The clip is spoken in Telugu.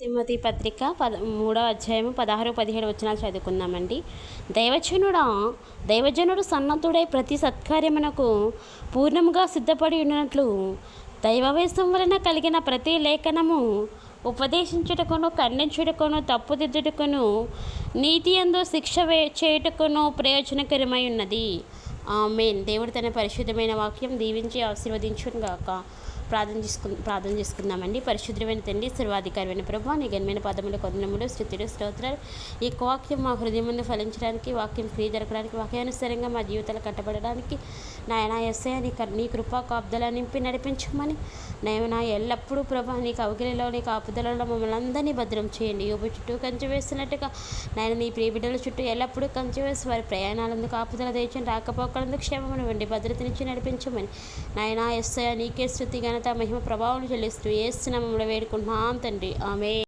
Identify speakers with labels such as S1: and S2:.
S1: తిమోతి పత్రిక 3వ అధ్యాయము 16-17 వచనాలు చదువుకుందామండి. దైవజనుడు సన్నద్ధుడై ప్రతి సత్కార్యమునకు పూర్ణముగా సిద్ధపడి ఉన్నట్లు దైవవేశం వలన కలిగిన ప్రతి లేఖనము ఉపదేశించుటకును, ఖండించుటకును, తప్పుదిద్దుటకును, నీతి యందు శిక్ష చేయుటకును ప్రయోజనకరమై ఉన్నది. ఆమేన్. దేవుడు తన పరిశుద్ధమైన వాక్యం దీవించి ఆశీర్వదించును గాక. ప్రార్థన చేసుకుందామండి. పరిశుద్ధమైన తండ్రి, సర్వాధికారమైన ప్రభువా, నీ ఘనమైన పాదములు కొందనములు స్తుతులు స్తోత్రాలు. ఈ వాక్యం మా హృదయం ముందు ఫలించడానికి, వాక్యం క్రియ జరగడానికి, వాక్యానుసారంగా మా జీవితాలు కట్టబడడానికి నాయనా యేసయ్య నీ కృపా కాపుదల నింపి నడిపించమని నాయనా ఎల్లప్పుడూ ప్రభా నీ కౌగిలిలో నీ కాపుదలలో మమ్మల్ని అందరినీ భద్రం చేయండి. యోబు చుట్టూ కంచె వేసినట్టుగా నాయన నీ ప్రియ బిడ్డల చుట్టూ ఎల్లప్పుడూ కంచె వేసి వారి ప్రయాణాలందుకు కాపుదల తెచ్చండి. రాకపోకలందుకు క్షేమమును వెండి భద్రతనిచ్చి నడిపించమని నాయనా యేసయ్య నీకే స్తుతి ఘనత మహిమ ప్రభావం చెల్లిస్తూ యేసు నామములో వేడుకుంటున్నాం తండ్రి. ఆమేన్.